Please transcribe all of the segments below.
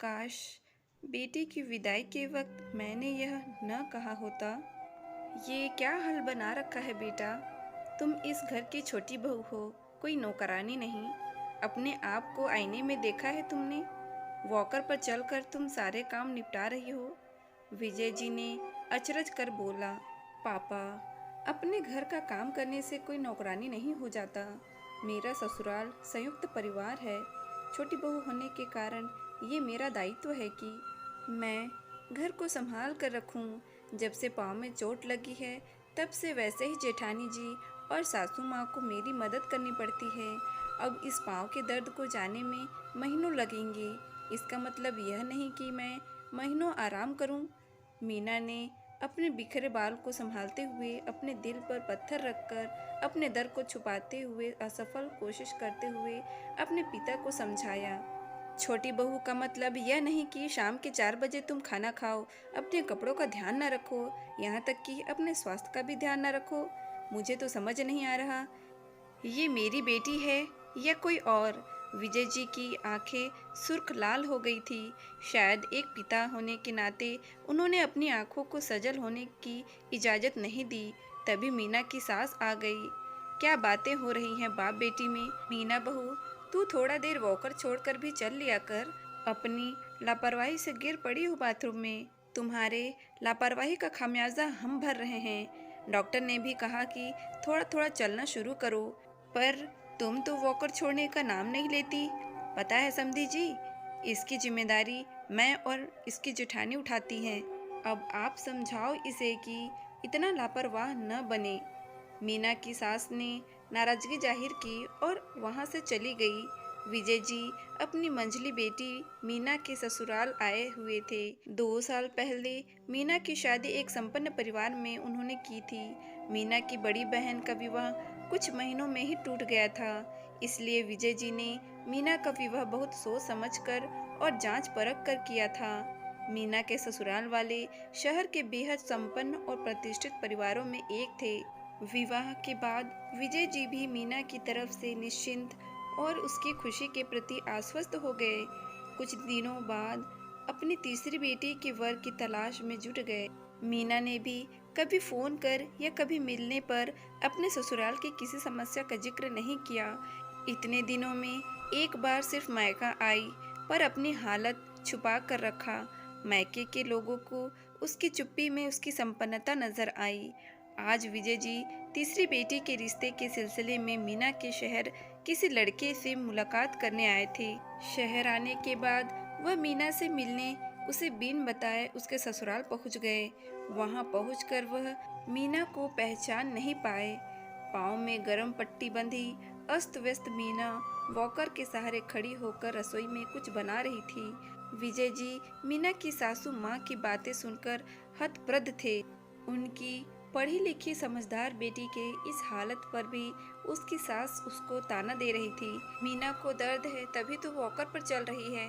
काश बेटी की विदाई के वक्त मैंने यह न कहा होता। ये क्या हाल बना रखा है बेटा। तुम इस घर की छोटी बहू हो, कोई नौकरानी नहीं। अपने आप को आईने में देखा है तुमने? वॉकर पर चलकर तुम सारे काम निपटा रही हो। विजय जी ने अचरज कर बोला, पापा, अपने घर का काम करने से कोई नौकरानी नहीं हो जाता। मेरा ससुराल संयुक्त परिवार है। छोटी बहू होने के कारण ये मेरा दायित्व है कि मैं घर को संभाल कर रखूं। जब से पाँव में चोट लगी है तब से वैसे ही जेठानी जी और सासू माँ को मेरी मदद करनी पड़ती है। अब इस पाँव के दर्द को जाने में महीनों लगेंगे। इसका मतलब यह नहीं कि मैं महीनों आराम करूं। मीना ने अपने बिखरे बाल को संभालते हुए अपने दिल पर पत्थर रखकर अपने दर्द को छुपाते हुए असफल कोशिश करते हुए अपने पिता को समझाया। छोटी बहू का मतलब यह नहीं कि शाम के 4 बजे तुम खाना खाओ, अपने कपड़ों का ध्यान न रखो, यहाँ तक कि अपने स्वास्थ्य का भी ध्यान न रखो। मुझे तो समझ नहीं आ रहा, ये मेरी बेटी है या कोई और। विजय जी की आंखें सुर्ख लाल हो गई थी। शायद एक पिता होने के नाते उन्होंने अपनी आंखों को सजल होने की इजाज़त नहीं दी। तभी मीना की सास आ गई। क्या बातें हो रही हैं बाप बेटी में। मीना बहू, तू थोड़ा देर वॉकर छोड़कर भी चल लिया कर। अपनी लापरवाही से गिर पड़ी हो बाथरूम में। तुम्हारे लापरवाही का खामियाजा हम भर रहे हैं। डॉक्टर ने भी कहा कि थोड़ा थोड़ा चलना शुरू करो, पर तुम तो वॉकर छोड़ने का नाम नहीं लेती। पता है समधी जी, इसकी जिम्मेदारी मैं और इसकी जेठानी उठाती हैं। अब आप समझाओ इसे कि इतना लापरवाह न बने। मीना की सास ने नाराजगी जाहिर की और वहां से चली गई। विजय जी अपनी मंझली बेटी मीना के ससुराल आए हुए थे। 2 साल पहले मीना की शादी एक संपन्न परिवार में उन्होंने की थी। मीना की बड़ी बहन का विवाह कुछ महीनों में ही टूट गया था। इसलिए विजय जी ने मीना का विवाह बहुत सोच समझ कर और जांच परख कर किया था। मीना के ससुराल वाले शहर के बेहद संपन्न और प्रतिष्ठित परिवारों में एक थे। विवाह के बाद विजय जी भी मीना की तरफ से निश्चिंत और उसकी खुशी के प्रति आश्वस्त हो गए। कुछ दिनों बाद अपनी तीसरी बेटी के वर की तलाश में जुट गए। मीना ने भी कभी फोन कर या कभी मिलने पर अपने ससुराल की किसी समस्या का जिक्र नहीं किया। इतने दिनों में एक बार सिर्फ मायका आई, पर अपनी हालत छुपा कर रखा। मायके के लोगों को उसकी चुप्पी में उसकी संपन्नता नजर आई। आज विजय जी तीसरी बेटी के रिश्ते के सिलसिले में मीना के शहर किसी लड़के से मुलाकात करने आए थे। शहर आने के बाद वह मीना से मिलने उसे बिन बताए उसके ससुराल पहुंच गए। वहां पहुंचकर वह मीना को पहचान नहीं पाए। पाँव में गरम पट्टी बंधी अस्त व्यस्त मीना वॉकर के सहारे खड़ी होकर रसोई में कुछ बना रही थी। विजय जी मीना की सासू माँ की बातें सुनकर हतप्रभ थे। उनकी पढ़ी लिखी समझदार बेटी के इस हालत पर भी उसकी सास उसको ताना दे रही थी। मीना को दर्द है तभी तो वॉकर पर चल रही है।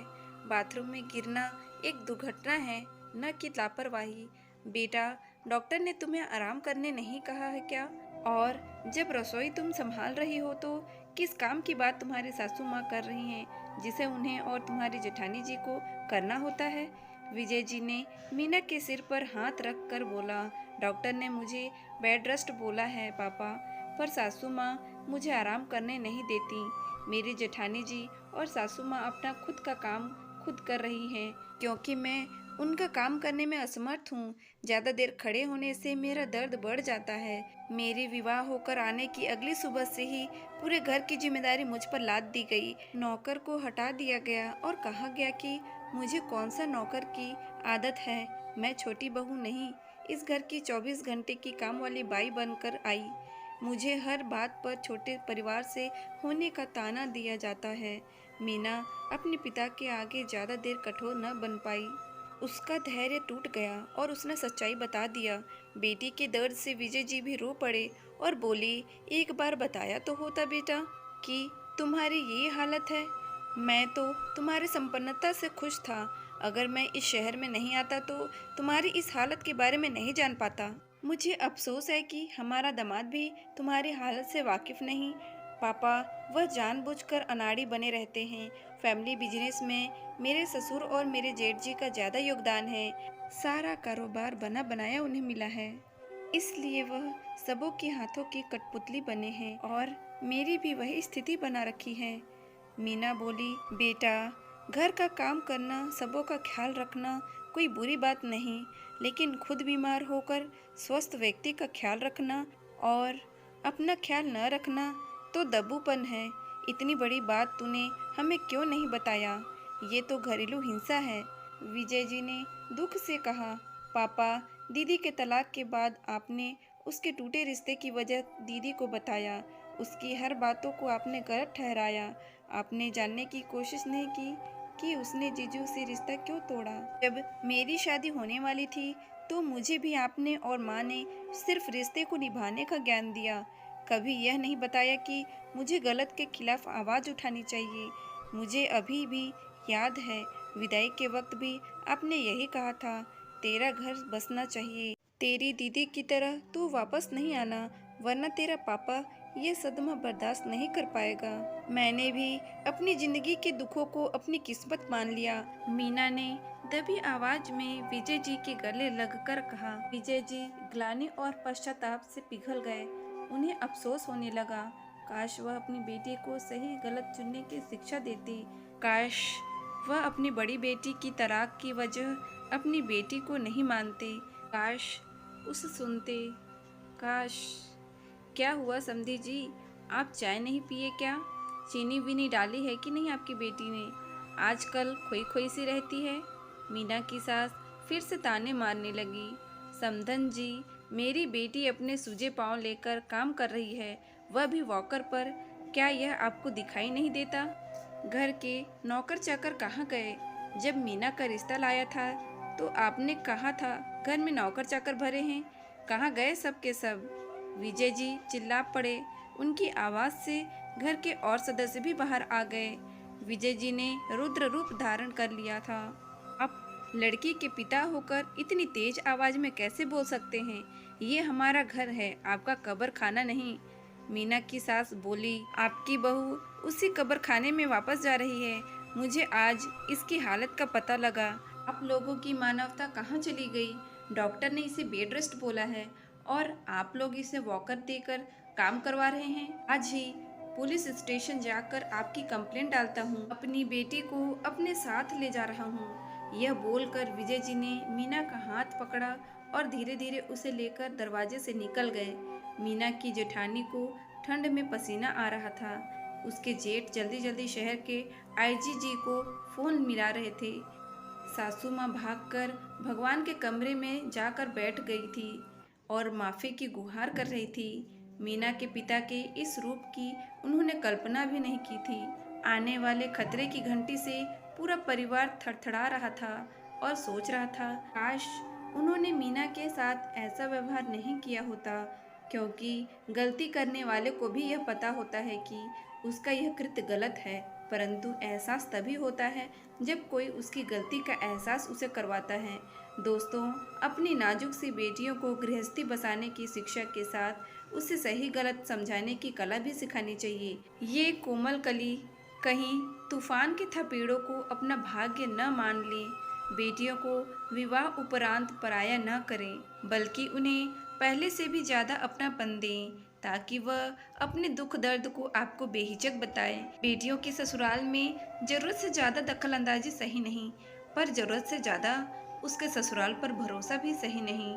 बाथरूम में गिरना एक दुर्घटना है, न कि लापरवाही। बेटा, डॉक्टर ने तुम्हें आराम करने नहीं कहा है क्या? और जब रसोई तुम संभाल रही हो तो किस काम की बात तुम्हारी सासू माँ कर रही हैं, जिसे उन्हें और तुम्हारी जेठानी जी को करना होता है? विजय जी ने मीना के सिर पर हाथ रख कर बोला, डॉक्टर ने मुझे बेड रेस्ट बोला है पापा, पर सासू माँ मुझे आराम करने नहीं देती। मेरी जेठानी जी और सासू माँ अपना खुद का काम खुद कर रही हैं, क्योंकि मैं उनका काम करने में असमर्थ हूँ। ज्यादा देर खड़े होने से मेरा दर्द बढ़ जाता है। मेरे विवाह होकर आने की अगली सुबह से ही पूरे घर की जिम्मेदारी मुझ पर लाद दी गई। नौकर को हटा दिया गया और कहा गया कि मुझे कौन सा नौकर की आदत है। मैं छोटी बहू नहीं, इस घर की 24 घंटे की काम वाली बाई बनकर आई। मुझे हर बात पर छोटे परिवार से होने का ताना दिया जाता है। मीना अपने पिता के आगे ज्यादा देर कठोर न बन पाई। उसका धैर्य टूट गया और उसने सच्चाई बता दिया। बेटी के दर्द से विजय जी भी रो पड़े और बोली, एक बार बताया तो होता बेटा कि तुम्हारी ये हालत है। मैं तो तुम्हारी संपन्नता से खुश था। अगर मैं इस शहर में नहीं आता तो तुम्हारी इस हालत के बारे में नहीं जान पाता। मुझे अफसोस है कि हमारा दामाद भी तुम्हारी हालत से वाकिफ नहीं। पापा, वह जानबूझकर अनाड़ी बने रहते हैं। फैमिली बिजनेस में मेरे ससुर और मेरे जेठ जी का ज़्यादा योगदान है। सारा कारोबार बना बनाया उन्हें मिला है, इसलिए वह सबों के हाथों की कठपुतली बने हैं और मेरी भी वही स्थिति बना रखी है। मीना बोली, बेटा, घर का काम करना, सबों का ख्याल रखना कोई बुरी बात नहीं, लेकिन खुद बीमार होकर स्वस्थ व्यक्ति का ख्याल रखना और अपना ख्याल न रखना तो दब्बूपन है। इतनी बड़ी बात तूने हमें क्यों नहीं बताया? ये तो घरेलू हिंसा है। विजय जी ने दुख से कहा, पापा, दीदी के तलाक के बाद आपने उसके टूटे रिश्ते की वजह दीदी को बताया। उसकी हर बातों को आपने गलत ठहराया। आपने जानने की कोशिश नहीं की कि उसने जीजू से रिश्ता क्यों तोड़ा। जब मेरी शादी होने वाली थी तो मुझे भी आपने और माँ ने सिर्फ रिश्ते को निभाने का ज्ञान दिया। कभी यह नहीं बताया कि मुझे गलत के खिलाफ आवाज़ उठानी चाहिए। मुझे अभी भी याद है, विदाई के वक्त भी आपने यही कहा था, तेरा घर बसना चाहिए, तेरी दीदी की तरह तू वापस नहीं आना, वरना तेरा पापा ये सदमा बर्दाश्त नहीं कर पाएगा। मैंने भी अपनी जिंदगी के दुखों को अपनी किस्मत मान लिया। मीना ने दबी आवाज में विजय जी के गले लगकर कहा। विजय जी ग्लानि और पश्चाताप से पिघल गए। उन्हें अफसोस होने लगा, काश वह अपनी बेटी को सही गलत चुनने की शिक्षा देती। काश वह अपनी बड़ी बेटी की तलाक की वजह अपनी बेटी को नहीं मानते। काश उसे सुनते। काश। क्या हुआ समधी जी, आप चाय नहीं पिए क्या? चीनी वीनी डाली है कि नहीं आपकी बेटी ने? आजकल खोई खोई सी रहती है। मीना की सास फिर से ताने मारने लगी। समधन जी, मेरी बेटी अपने सूजे पांव लेकर काम कर रही है, वह भी वॉकर पर। क्या यह आपको दिखाई नहीं देता? घर के नौकर चाकर कहाँ गए? जब मीना का रिश्ता लाया था तो आपने कहा था घर में नौकर चाकर भरे हैं, कहाँ गए सब के सब? विजय जी चिल्ला पड़े। उनकी आवाज़ से घर के और सदस्य भी बाहर आ गए। विजय जी ने रुद्र रूप धारण कर लिया था। आप लड़की के पिता होकर इतनी तेज आवाज़ में कैसे बोल सकते हैं? ये हमारा घर है, आपका कब्र खाना नहीं। मीना की सास बोली, आपकी बहू उसी कब्र खाने में वापस जा रही है। मुझे आज इसकी हालत का पता लगा। आप लोगों की मानवता कहाँ चली गई? डॉक्टर ने इसे बेड रेस्ट बोला है और आप लोग इसे वॉकर देकर काम करवा रहे हैं। आज ही पुलिस स्टेशन जाकर आपकी कंप्लेंट डालता हूँ। अपनी बेटी को अपने साथ ले जा रहा हूँ। यह बोलकर विजय जी ने मीना का हाथ पकड़ा और धीरे धीरे उसे लेकर दरवाजे से निकल गए। मीना की जेठानी को ठंड में पसीना आ रहा था। उसके जेठ जल्दी जल्दी शहर के आईजी जी को फोन मिला रहे थे। सासू माँ भागकर भगवान के कमरे में जाकर बैठ गई थी और माफ़ी की गुहार कर रही थी। मीना के पिता के इस रूप की उन्होंने कल्पना भी नहीं की थी। आने वाले खतरे की घंटी से पूरा परिवार थरथरा रहा था और सोच रहा था, काश उन्होंने मीना के साथ ऐसा व्यवहार नहीं किया होता, क्योंकि गलती करने वाले को भी यह पता होता है कि उसका यह कृत्य गलत है, परंतु एहसास तभी होता है जब कोई उसकी गलती का एहसास उसे करवाता है। दोस्तों, अपनी नाजुक सी बेटियों को गृहस्थी बसाने की शिक्षा के साथ उसे सही गलत समझाने की कला भी सिखानी चाहिए। ये कोमल कली कहीं तूफान के थपेड़ों को अपना भाग्य न मान ले। बेटियों को विवाह उपरांत पराया न करें, बल्कि उन्हें पहले से भी ज़्यादा अपनापन दें, ताकि वह अपने दुख दर्द को आपको बेहिचक बताए। बेटियों के ससुराल में ज़रूरत से ज़्यादा दखल अंदाजी सही नहीं, पर ज़रूरत से ज़्यादा उसके ससुराल पर भरोसा भी सही नहीं।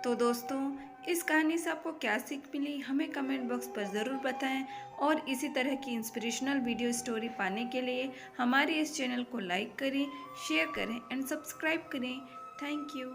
तो दोस्तों, इस कहानी से आपको क्या सीख मिली हमें कमेंट बॉक्स पर ज़रूर बताएं और इसी तरह की इंस्पिरेशनल वीडियो स्टोरी पाने के लिए हमारे इस चैनल को लाइक करें, शेयर करें एंड सब्सक्राइब करें। Thank you.